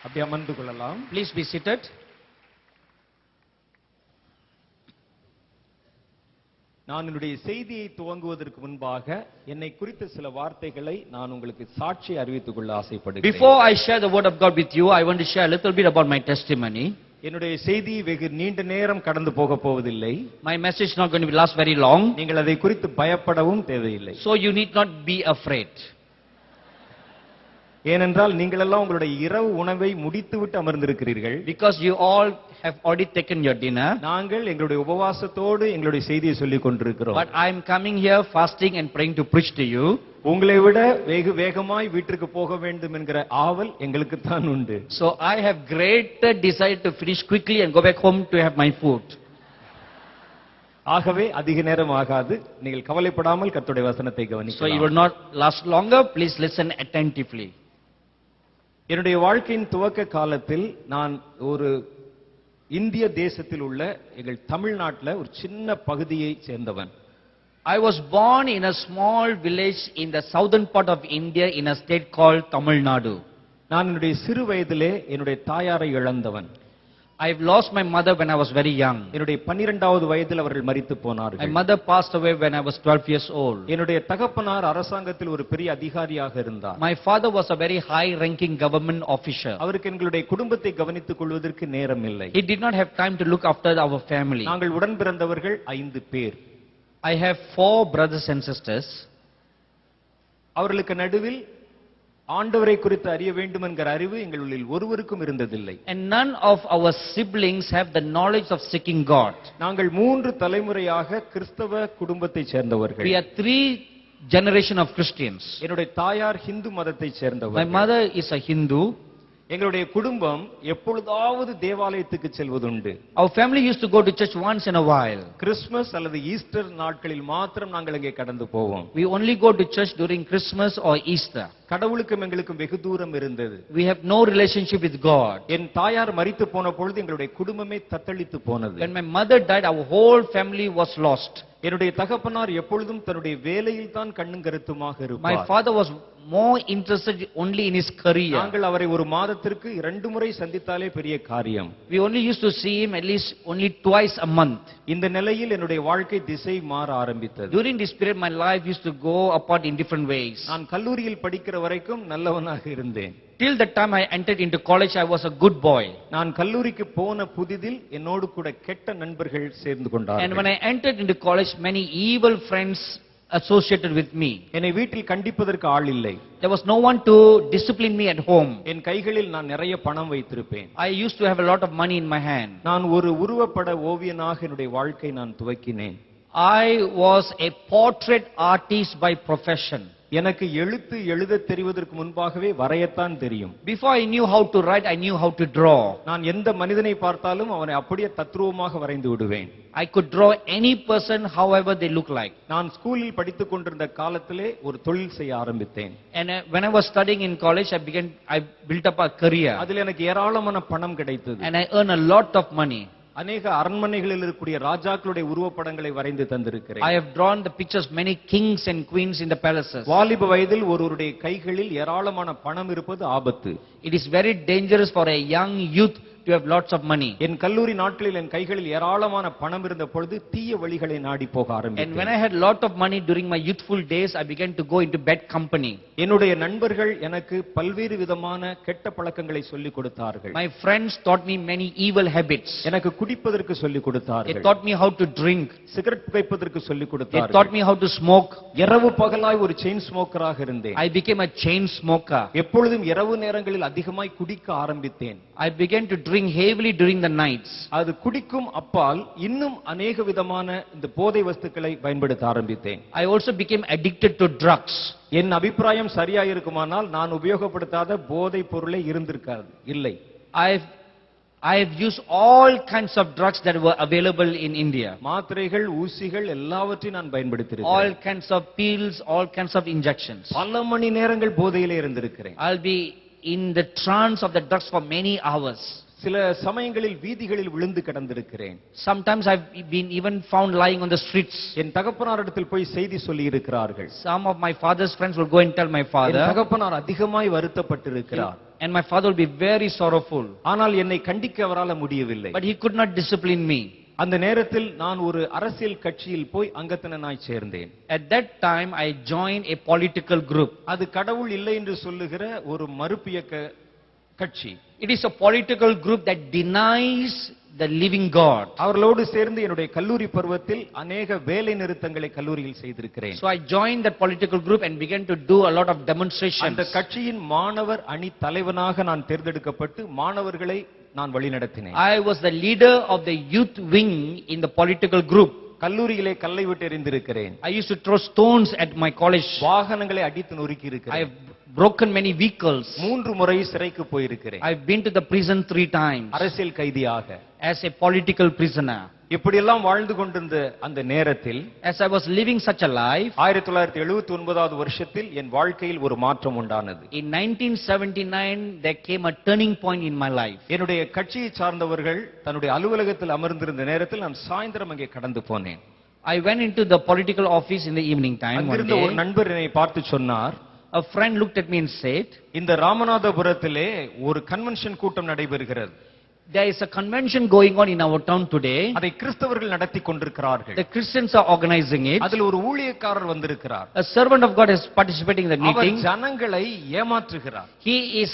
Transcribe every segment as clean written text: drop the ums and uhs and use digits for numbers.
அப்படி அமர்ந்து கொள்ளலாம். Please be seated. நான் என்னுடைய செய்தியை துவங்குவதற்கு முன்பாக என்னை குறித்த சில வார்த்தைகளை நான் உங்களுக்கு சாட்சி அறிவித்துக் கொள்ள ஆசைப்படுகிறேன். Before I share the word of God with you, I want to share a little bit about my testimony. என்னுடைய செய்தி வெகு நீண்ட நேரம் கடந்து போக போவதில்லை. My message is not going to last very long. நீங்கள் அதை குறித்து பயப்படவும் தேவையில்லை. So you need not be afraid. ஏனென்றால் நீங்கள் எல்லாம் உங்களுடைய இரவு உணவை முடித்துவிட்டு அமர்ந்திருக்கிறீர்கள். Because you all have already taken your dinner. நாங்கள் எங்களுடைய உபவாசத்தோடு எங்களுடைய செய்தியை சொல்லிக் கொண்டிருக்கிறோம். But I am coming here fasting and praying to preach to you. உங்களை விட வெகு வேகமாய் வீட்டுக்கு போக வேண்டும் என்கிற ஆவல் எங்களுக்கு தான் உண்டு. So I have greater desire to finish quickly and go back home to have my food. ஆகவே அதிக நேரம் ஆகாது. நீங்கள் கவலைப்படாமல் கர்த்தருடைய வசனத்தை கவனிக்கலாம். So it will not last longer. Please listen attentively. என்னுடைய வாழ்க்கையின் துவக்க காலத்தில் நான் ஒரு இந்திய தேசத்தில் உள்ள எங்கள் தமிழ்நாட்டில் ஒரு சின்ன பகுதியை சேர்ந்தவன். I was born in a small village in the southern part of India in a state called Tamil Nadu. நான் என்னுடைய சிறு வயதிலே என்னுடைய தாயாரை இழந்தவன். I've lost my mother when I was very young. என்னுடைய 12வது வயதில் அவர்கள் மரித்து போனார்கள். My mother passed away when I was 12 years old. என்னுடைய தகப்பனார் அரசாங்கத்தில் ஒரு பெரிய அதிகாரியாக இருந்தார். My father was a very high ranking government official. அவருக்கு எங்களுடைய குடும்பத்தை கவனித்துக் கொள்வதற்கு நேரம் இல்லை. He did not have time to look after our family. நாங்கள் உடன் பிறந்தவர்கள் 5 பேர். I have 4 brothers and sisters. அவர்களுக்கு நடுவில் ஆண்டவரை குறித்து அறிய வேண்டும் என்கிற அறிவு எங்களுள் ஒருவருக்கும் இருந்ததில்லை. And none of our siblings have the knowledge of seeking God. நாங்கள் 3 தலைமுறையாக கிறிஸ்தவ குடும்பத்தை சேர்ந்தவர்கள். We are 3 generation of Christians. என்னுடைய தாயார் ஹிந்து மதத்தை சேர்ந்தவர். My mother is a Hindu. எங்களுடைய குடும்பம் எப்பொழுதாவது தேவாலயத்துக்கு செல்வதுண்டு. Our family used to go to church once in a while. Christmas அல்லது ஈஸ்டர் நாட்களில் மாத்திரம் நாங்கள் அங்கே கடந்து போவோம். We only go to church during Christmas or Easter. கடவுளுக்கும் எங்களுக்கும் வெகு தூரம் இருந்தது. We have no relationship with God. என் தாயார் மரித்து போன பொழுது எங்களுடைய குடும்பமே தத்தளித்து போனது. When my mother died, our whole family was lost. என்னுடைய தகப்பனார் எப்பொழுதும் தன்னுடைய வேலையில் தான் கண்ணும் கருத்துமாக இருப்பார். My father was more interested only in his career. நாங்கள் அவரை ஒரு மாதத்திற்கு 2 முறை சந்தித்தாலே பெரிய காரியம். We only used to see him at least only twice a month. இந்த நிலையில் என்னுடைய வாழ்க்கை திசை மாற ஆரம்பித்தது. During this period my life used to go apart in different ways. நான் கல்லூரியில் படிக்கிற வரைக்கும் நல்லவனாக இருந்தேன். Till the time I entered into college I was a good boy. நான் கல்லூரிக்கு போன புதிதில் என்னோடு கூட கெட்ட நண்பர்கள் சேர்ந்து கொண்டார்கள். And when I entered into college many evil friends associated with me. என்னை வீட்டில் கண்டிப்பதற்கு ஆள் இல்லை. There was no one to discipline me at home. என் கைகளில் நான் நிறைய பணம் வைத்திருப்பேன். I used to have a lot of money in my hand. நான் ஒரு உருவப்பட ஓவியனாக என்னுடைய வாழ்க்கை நான் துவக்கினேன். I was a portrait artist by profession. எனக்கு எழுத தெரிவதற்கு முன்பாகவே வரையத்தான் தெரியும். Before I knew how to write, I knew how to draw. நான் எந்த மனிதனை பார்த்தாலும் அவனை அப்படியே தத்ரூபமாக வரைந்து விடுவேன். I could draw any person however they look like. நான் ஸ்கூலில் படித்துக் கொண்டிருந்த காலத்திலே ஒரு தொழில் செய்ய ஆரம்பித்தேன். And when I was studying in college, I built up a career. அதில் எனக்கு ஏராளமான பணம் கிடைத்தது. And I earned a lot of money. அநேக அரண்மனைகளில் இருக்கக்கூடிய ராஜாக்களுடைய உருவப்படங்களை வரைந்து தந்திருக்கிறேன். I have drawn the pictures of many kings and queens in the palaces. வாலிப வயதில் ஒருவருடைய கைகளில் ஏராளமான பணம் இருப்பது ஆபத்து. It is very dangerous for a young youth to have lots of money. என் கல்லூரி நாட்களில் என் கைகளில் ஏராளமான பணம் இருந்த பொழுது தீய வழிகளை நாடி போக ஆரம்பித்தேன். And when I had lot of money during my youthful days, I began to go into bad company. என்னுடைய நண்பர்கள் எனக்கு பல்வேறு விதமான கெட்ட பழக்கங்களை சொல்லிக் கொடுத்தார்கள். My friends taught me many evil habits. எனக்கு குடிப்பதற்கு சொல்லிக் They கொடுத்தார்கள். taught me how to drink. Cigarette புகைப்பதற்கு சொல்லிக் They கொடுத்தார்கள். taught me how to smoke. இரவு பகலாய் ஒரு செயின் ஸ்மோக்கராக இருந்தேன். I became a chain smoker. எப்பொழுதும் இரவு நேரங்களில் அதிகமாய் குடிக்க ஆரம்பித்தேன். I began to drink heavily during the nights. அது குடிக்கும் அப்பால் இன்னும் அநேக விதமான இந்த போதை வஸ்துக்களை பயன்படுத்த ஆரம்பித்தேன். I also became addicted to drugs. என் அபிப்பிராயம் சரியா இருக்குமானால் நான் உபயோகப்படுத்தாத போதை பொருளே இருந்திருக்காது இல்லை. I have used all kinds of drugs that were available in India. மாத்திரைகள், ஊசிகள் எல்லாவற்றையும் நான் All பயன்படுத்தியிருக்கிறேன். kinds of pills, all kinds of injections. பல மணி நேரங்கள் போதையிலே இருந்திருக்கிறேன். I'll be in the trance of the drugs for many hours. சில சமயங்களில் வீதிகளில் விழுந்து கிடந்திருக்கிறேன். Sometimes I've been even found lying on the streets. என் தகப்பனாரிடத்தில் போய் செய்தி சொல்லி இருக்கிறார்கள். Some of my father's friends will go and tell my N father, தகப்பனார் அதிகமாய் வருத்தப்பட்டிருக்கிறார். and my father will be very sorrowful. ஆனால் என்னை கண்டிக்க அவரால முடியவில்லை. But he could not discipline me. அந்த நேரத்தில் நான் ஒரு அரசியல் கட்சியில் போய் அங்கத்தினனாய் சேர்ந்தேன். At that time, I joined a political group. அது கடவுள் இல்லை என்று சொல்லுகிற ஒரு மறுபியக்க கட்சி. It is a political group that denies the living God. அவர்களோடு சேர்ந்து என்னுடைய கல்லூரி பருவத்தில் அநேக வேலை நிறுத்தங்களை கல்லூரியில் செய்திருக்கிறேன். So I joined that political group and began to do a lot of demonstrations. அந்த கட்சியின் மாணவர் அணி தலைவனாக நான் தேர்ந்தெடுக்கப்பட்டு மாணவர்களை நான் வழிநடத்தினேன். I was the leader of the youth wing in the political group. கல்லூரியிலே கல்லை விட்டு எறிந்திருக்கிறேன். I used to throw stones at my college. வாகனங்களை அடித்து நொறுக்கி I இருக்கிறேன். have broken many vehicles. 3 முறை சிறைக்கு போயிருக்கிறேன். I've been to the prison 3 times அரசியல் கைதியாக. as a political prisoner. இப்படியெல்லாம் வாழ்ந்து கொண்டிருந்த அந்த நேரத்தில் As I was living such a life, 1979வது வருஷத்தில் என் வாழ்க்கையில் ஒரு மாற்றம் உண்டானது. in 1979 there came a turning point in my life. என்னுடைய கட்சியை சார்ந்தவர்கள் தன்னுடைய அலுவலகத்தில் அமர்ந்திருந்த நேரத்தில் நான் சாயந்தரம் அங்கே கடந்து போனேன். I went into the political office in the evening time one அங்கிருந்த ஒரு day. நண்பர் என்னை பார்த்து சொன்னார், A friend looked at me and said, இந்த ராமநாதபுரத்திலே ஒரு கன்வென்ஷன் கூட்டம் நடைபெறுகிறது. there is a convention going on in our town today. அதை கிறிஸ்தவர்கள் நடத்தி கொண்டிருக்கிறார்கள். The Christians are organizing it. அதில் ஒரு ஊழியக்காரர் வந்திருக்கிறார். A servant of God is participating in the our meeting. ஜனங்களை ஏமாற்றுகிறார். He is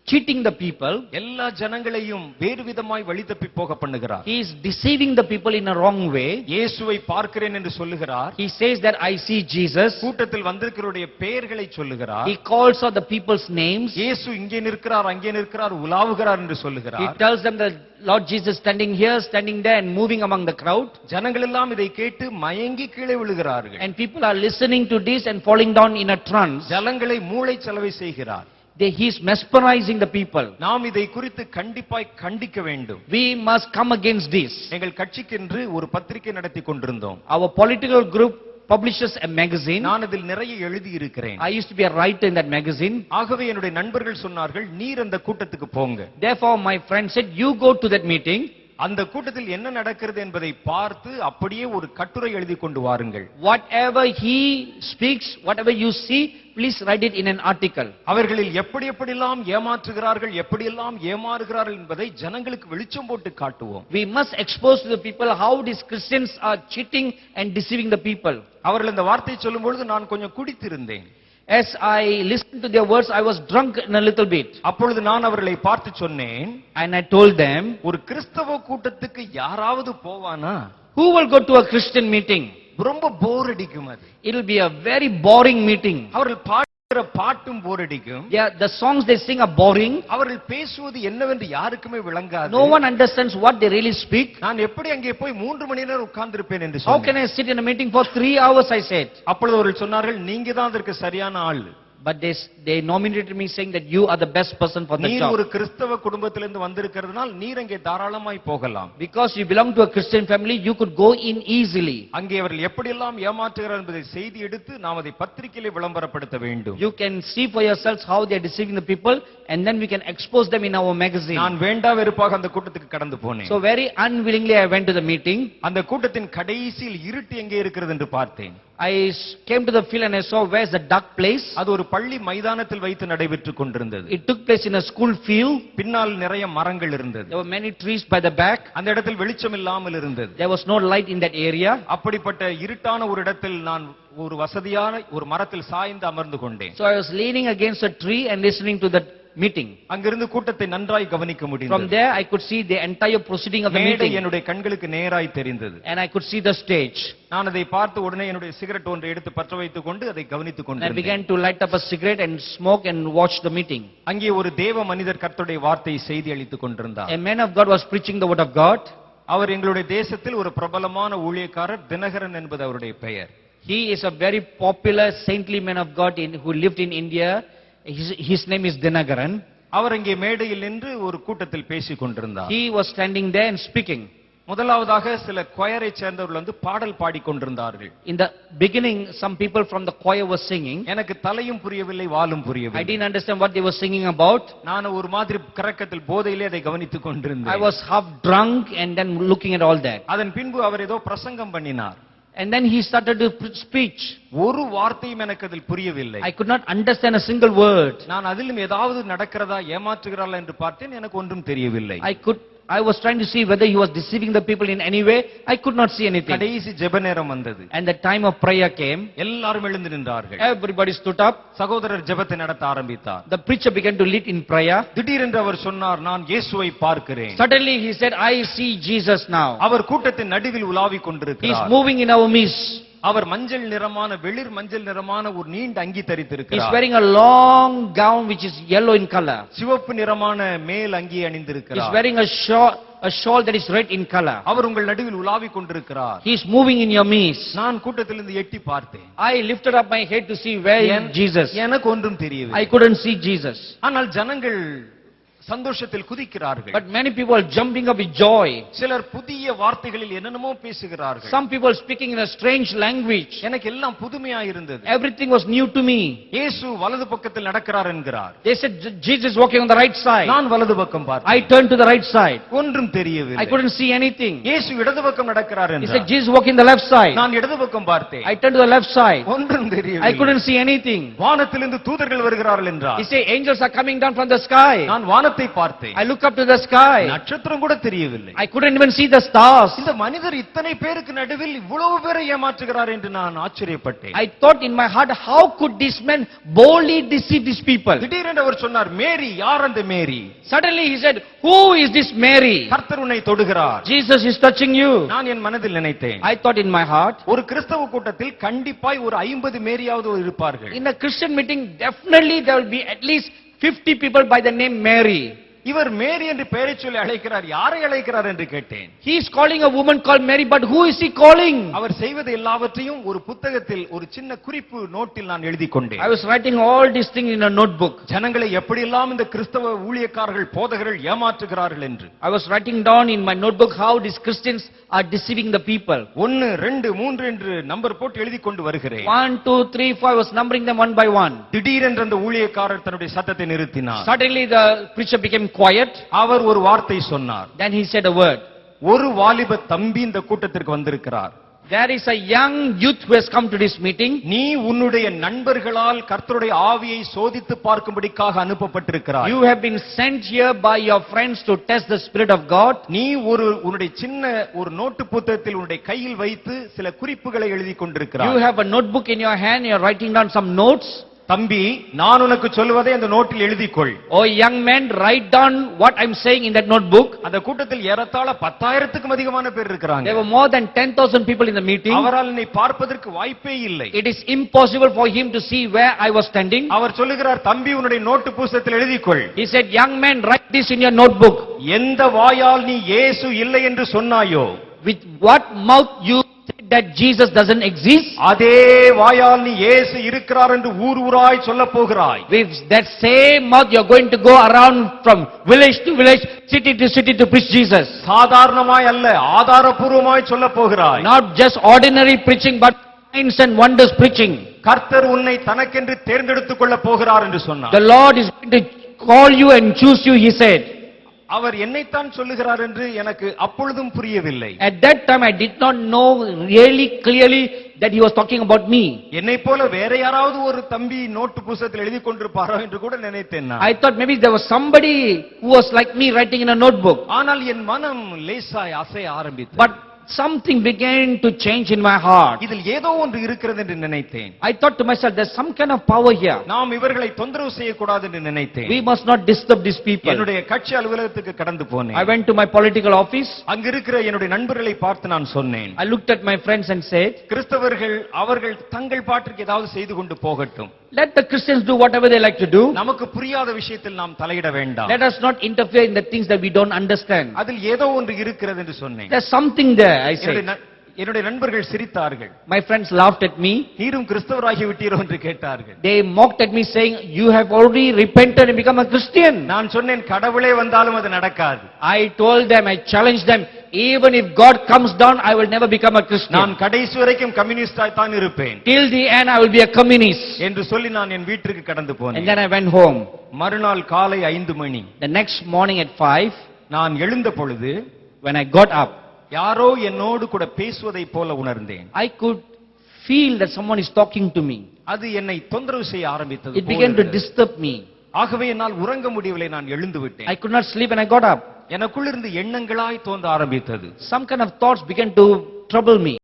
cheating the people. எல்லா ஜனங்களையும் வேறு விதமாய் வழி தப்பி போக பண்ணுகிறார். He is deceiving the people in a wrong way. இயேசுவை பார்க்கிறேன் என்று சொல்லுகிறார். He says that I see Jesus. கூட்டத்தில் வந்திருக்கிறவருடைய பெயர்களை சொல்லுகிறார். He calls out the people's names. இயேசு இங்கே நிற்கிறார், அங்கே நிற்கிறார், உலாவுகிறார் என்று He சொல்லுகிறார். tells them that Lord Jesus standing here, standing there and moving among the crowd. ஜனங்கள் எல்லாம் இதை கேட்டு மயங்கி கீழே விழுகிறார்கள். And people are listening to this and falling down in a trance. ஜனங்களை மூளை செலவை செய்கிறார். He is mesmerizing the people. நாம் இதை குறித்து கண்டிப்பாய் கண்டிக்க வேண்டும். We must come against this. எங்கள் கட்சிக்கென்று ஒரு பத்திரிகை நடத்தி கொண்டிருந்தோம். Our political group publishes a magazine. நான் அதில் நிறைய எழுதி இருக்கிறேன். I used to be a writer in that magazine. ஆகவே என்னுடைய நண்பர்கள் சொன்னார்கள், நீர் அந்த கூட்டத்துக்கு போங்க. Therefore my friend said, you go to that meeting. அந்த கூட்டத்தில் என்ன நடக்கிறது என்பதை பார்த்து அப்படியே ஒரு கட்டுரை எழுதி கொண்டு வாருங்கள். Whatever he speaks, whatever you see, please write it in an article. அவர்களில் எப்படியெல்லாம் ஏமாற்றுகிறார்கள், எப்படியெல்லாம் ஏமாறுகிறார்கள் என்பதை ஜனங்களுக்கு வெளிச்சம் போட்டு காட்டுவோம். We must expose to the people how these Christians are cheating and deceiving the people. அவர்கள் இந்த வார்த்தையை சொல்லும் பொழுது நான் கொஞ்சம் குடித்திருந்தேன். As I listened to their words, I was drunk in a little bit. அப்பொழுது நான் அவர்களை பார்த்து சொன்னேன், And I told them, ஒரு கிறிஸ்தவ கூட்டத்துக்கு யாராவது போவானா? who will go to a Christian meeting? ரொம்ப போர் அடிக்கும் அது. It will be a very boring meeting. அவர்கள் பாடுகிற பாட்டும் போர் அடிக்கும். The songs they sing are boring. அவர்கள் பேசுவது என்னவென்று யாருக்குமே விளங்காது. No one understands what they really speak. நான் எப்படி அங்கே போய் 3 மணி நேரம் உட்கார்ந்திருப்பேன் என்று How can சொன்னேன். I sit in a meeting for 3 hours, I said. அப்பொழுது அவர்கள் சொன்னார்கள், நீங்க தான் அதற்கு சரியான ஆள். But they nominated me saying that you are the best person for the நீர் job. ஒரு கிறிஸ்தவ குடும்பத்திலிருந்து வந்திருக்கிறதுனால் நீர் அங்கே தாராளமாய் போகலாம். Because you belong to a Christian family, you could go in easily. அங்கே அவர்கள் எப்படியெல்லாம் ஏமாற்றுகிறார் என்பதை செய்தி எடுத்து நாம் அதை பத்திரிகையிலே விளம்பரப்படுத்த வேண்டும். You can see for yourselves how they are deceiving the people, and then we can expose them in our magazine. நான் வேண்டா வெறுப்பாக அந்த கூட்டத்துக்கு கடந்து போனேன். So very unwillingly I went to the meeting. அந்த கூட்டத்தின் கடைசியில் இருட்டு எங்கே இருக்கிறது என்று பார்த்தேன். I came to the field and I saw where's the dark place. அது ஒரு பள்ளி மைதானத்தில் வைத்து நடைபெற்றுக் கொண்டிருந்தது. It took place in a school field. பின்னால் நிறைய மரங்கள் இருந்தது. There were many trees by the back. அந்த இடத்தில் வெளிச்சம் இல்லாமல் இருந்தது. There was no light in that area. அப்படிப்பட்ட இருட்டான ஒரு இடத்தில் நான் ஒரு வசதியான ஒரு மரத்தில் சாய்ந்து அமர்ந்து கொண்டேன். So I was leaning against a tree and listening to the meeting. அங்கிருந்து கூட்டத்தை நன்றாய் கவனிக்க From முடிந்தது. there I could see the entire proceeding of the மேடை meeting. என்னுடைய கண்களுக்கு நேராய் தெரிந்தது. And I could see the stage. நான் அதை பார்த்து உடனே என்னுடைய சிகரெட் ஒன்றை எடுத்து பற்ற வைத்துக் கொண்டு அதை கவனித்துக் I கொண்டிருந்தேன். began to light up a cigarette and smoke and watch the meeting. அங்கே ஒரு தேவ மனிதர் கர்த்தருடைய வார்த்தையை செய்தி அளித்துக் கொண்டிருந்தார். A man of God was preaching the word of God. அவர் எங்களுடைய தேசத்தில் ஒரு பிரபலமான ஊழியக்காரர், தினகரன் என்பது அவருடைய பெயர். He is a very popular saintly man of God who lived in India. His name is Dinagaran. அவர் அங்கே மேடையில் நின்று ஒரு கூட்டத்தில் பேசிக் கொண்டிருந்தார். He was standing there and speaking. முதலாவதாக சில கொயரை சேர்ந்தவர்கள் வந்து பாடல் பாடிக்கொண்டிருந்தார்கள். In the beginning, some people from the choir were singing. எனக்கு தலையும் புரியவில்லை, வாலும் I புரியவில்லை. didn't understand what they were singing about. நான் ஒரு மாதிரி கரக்கத்தில் போதையிலே அதை கவனித்துக் I கொண்டிருந்தேன். was half drunk and then looking at all that. அதன் பின்பு அவர் ஏதோ பிரசங்கம் பண்ணினார். And then he started to speech. ஒரு வார்த்தையும் எனக்கு அதில் புரியவில்லை. I could not understand a single word. நான் அதிலும் ஏதாவது நடக்கிறதா, ஏமாற்றுகிறாளா என்று பார்த்தேன். எனக்கு ஒன்றும் தெரியவில்லை. I was trying to see whether he was deceiving the people in any way. I could not see anything. கடைசி ஜெப நேரம் வந்தது. And the time of prayer came. எல்லாரும் எழுந்து நின்றார்கள். Everybody stood up. சகோதரர் ஜெபத்தை நடத்த ஆரம்பித்தார். The preacher began to lead in prayer. திடீரென்று அவர் சொன்னார், நான் இயேசுவை பார்க்கிறேன். Suddenly he said, I see Jesus now. அவர் கூட்டத்தின் நடுவில் உலாவிக் He is கொண்டிருக்கிறார். moving in our midst. அவர் மஞ்சள் நிறமான, வெளிர் மஞ்சள் நிறமான ஒரு நீண்ட அங்கி He is தரித்திருக்கிறார். wearing a long gown which is yellow in color. சிவப்பு நிறமான மேல் அங்கி He is அணிந்திருக்கிறார். wearing a shawl that is red in color. அவர் உங்கள் நடுவில் உலாவிக் கொண்டிருக்கிறார். He is moving in your midst. நான் கூட்டத்திலிருந்து எட்டி பார்த்தேன். I lifted up my head to see where is Jesus. எனக்கு ஒன்றும் தெரியவில்லை. I couldn't see Jesus. ஆனால் ஜனங்கள் சந்தோஷத்தில் குதிக்கிறார்கள். But many people are jumping up with joy. சிலர் புதிய வார்த்தைகளில் என்னென்னமோ பேசுகிறார்கள். Some people speaking in a strange language. எனக்கு எல்லாம் புதுமையா இருந்தது. Everything was new to me. இயேசு வலது பக்கத்தில் நடக்கிறார் என்கிறார். They said Jesus is walking on the right side. நான் வலது பக்கம் பார்த்தேன். I turned to the right side. ஒன்றும் I தெரியவில்லை. couldn't see anything. இயேசு இடது பக்கம் நடக்கிறார் He said என்றார். Jesus walking the left side. நான் இடது பக்கம் பார்த்தேன். I turned to the left side. ஒன்றும் I தெரியவில்லை. couldn't see anything. வானத்திலிருந்து தூதர்கள் வருகிறார்கள் என்றார். He said angels are coming down from the sky. நான் வானத்தை பார்த்தேன். I look up to the sky. நட்சத்திரம் கூட தெரியவில்லை. I couldn't even see the stars. இந்த மனிதர் இத்தனை பேருக்கு நடுவில் இவ்வளவு பேரை ஏமாற்றுகிறார் என்று நான் ஆச்சரியப்பட்டேன். I thought in my heart, how could this man boldly deceive these people? திடீரென்று அவர் சொன்னார், மேரி, யார் அந்த மேரி? Suddenly he said, who is this Mary? கர்த்தர் உன்னை தொடுகிறார். Jesus is touching you. நான் என் மனதில் நினைத்தேன், I thought in my heart, ஒரு கிறிஸ்தவ கூட்டத்தில் கண்டிப்பாய் ஒரு 50 மேரியாவது இருப்பார்கள். in a Christian meeting, definitely there will be at least 50 people by the name Mary. இவர் மேரி என்று பெயரை சொல்லி அழைக்கிறார். யாரை அழைக்கிறார் என்று கேட்டேன். He is calling a woman called Mary, but who is he calling? அவர் செய்வது எல்லாவற்றையும் ஒரு புத்தகத்தில் ஒரு சின்ன குறிப்பு நோட்டில் நான் எழுதி கொண்டேன். I was writing all these things in a notebook. ஜனங்களை எப்படியெல்லாம் இந்த கிறிஸ்தவ ஊழியக்காரர்கள், போதகர்கள் ஏமாற்றுகிறார்கள் என்று. I was writing down in my notebook how these Christians are deceiving the people. 1, 2, 3 என்று நம்பர் போட்டு எழுதி கொண்டு வருகிறேன். 1, 2, 3, 4, I was numbering them one by one. திடீரென்று அந்த ஊழியக்காரர் தன்னுடைய சத்தத்தை நிறுத்தினார். Suddenly the preacher became quiet. அவர் ஒரு வார்த்தை சொன்னார். Then he said a word. ஒரு வாலிப தம்பி இந்த கூட்டத்திற்கு வந்திருக்கிறார். There is a young youth who has come to this meeting. நீ உன்னுடைய நண்பர்களால் கர்த்தருடைய ஆவியை சோதித்து பார்க்கும்படிக்காக அனுப்பப்பட்டிருக்கிறாய். You have been sent here by your friends to test the Spirit of God. நீ உன்னுடைய சின்ன ஒரு நோட்டு புத்தகத்தில் உன்னுடைய கையில் வைத்து சில குறிப்புகளை எழுதி கொண்டிருக்கிறாய். You have a notebook in your hand. You are writing down some notes. தம்பி, நான் உனக்கு சொல்வதை அந்த நோட்டில் எழுதிக்கொள். Oh young man, write down what I'm saying in that notebook. அந்த கூட்டத்தில் ஏறத்தாழ 10,000க்கும் அதிகமான பேர் இருக்கிறாங்க. There were more than 10,000 people in the meeting. அவரால் என்னை பார்ப்பதற்கு வாய்ப்பே இல்லை. It is impossible for him to see where I was standing. அவர் சொல்லுகிறார், தம்பி உன்னுடைய நோட்டு புத்தகத்தில் எழுதிக்கொள். He said, young man, write this in your notebook. எந்த வாயால் நீ இயேசு இல்லை என்று சொன்னாயோ, With what mouth you said that Jesus doesn't exist, அதே வாயால் நீ இயேசு இருக்கிறார் என்று ஊர் ஊராய் சொல்லப் போகிறாய். with that same mouth you're going to go around from village to village, city to city to preach Jesus. சாதாரணமாய் அல்ல, ஆதாரபூர்வமாய் சொல்லப் போகிறாய். Not just ordinary preaching, but signs and wonders preaching. கர்த்தர் உன்னை தனக்கென்று தேர்ந்தெடுத்துக் கொள்ளப் போகிறார் என்று சொன்னார். The Lord is going to call you and choose you, he said. அவர் என்னைத்தான் சொல்லுகிறார் என்று எனக்கு அப்பொழுதும் புரியவில்லை. At that time I did not know really clearly that he was talking about me. என்னை போல வேற யாராவது ஒரு தம்பி நோட்டு புத்தகத்தில் எழுதி கொண்டிருப்பாரோ என்று கூட நினைத்தேன் நான். I thought maybe there was somebody who was like me writing in a notebook. ஆனால் என் மனம் லேசாய் அசைய ஆரம்பித்தது. But something began to change in my heart. இதில் ஏதோ ஒன்று இருக்கிறது என்று நினைத்தேன். I thought to myself, there's some kind of power here. நாம் இவர்களை தொந்தரவு செய்யக்கூடாது என்று நினைத்தேன். We must not disturb these people. என்னுடைய கட்சி அலுவலகத்துக்கு கடந்து போனேன். I went to my political office. அங்க இருக்கிற என்னுடைய நண்பர்களை பார்த்து நான் சொன்னேன், I looked at my friends and said, கிறிஸ்தவர்கள் அவர்கள் தங்கள் பாட்டிற்கு ஏதாவது செய்து கொண்டு போகட்டும். let the Christians do whatever they like to do. நமக்கு புரியாத விஷயத்தில் நாம் தலையிட வேண்டாம். Let us not interfere in the things that we don't understand. அதில் ஏதோ ஒன்று இருக்கிறது என்று சொன்னேன். There's something there, I said. என்னுடைய நண்பர்கள் சிரித்தார்கள். My friends laughed at me. நீரும் கிறிஸ்தவராகி விட்டீரோ என்று கேட்டார்கள். They mocked at me saying, you have already repented and become a Christian. நான் சொன்னேன், கடவுளே வந்தாலும் அது நடக்காது. I told them, I challenged them, even if God comes down, I will never become a Christian. நான் கடைசி வரைக்கும் கம்யூனிஸ்டாய் தான் இருப்பேன் Till the end, I will be a communist. என்று சொல்லி நான் என் வீட்டிற்கு கடந்து And போனேன். then I went home. மறுநாள் காலை 5 மணி The next morning at 5, நான் எழுந்த பொழுது when I got up, யாரோ என்னோடு கூட பேசுவதை போல உணர்ந்தேன். I could feel that someone is talking to me. அது என்னை தொந்தரவு செய்ய ஆரம்பித்தது It போல began to இருந்தது. disturb me. ஆகவே என்னால் உறங்க முடியவில்லை. நான் எழுந்து விட்டேன். I could not sleep and I got up. எனக்குள்ளிருந்து எண்ணங்களாய் தோன்ற ஆரம்பித்தது. Some kind of thoughts began to trouble me.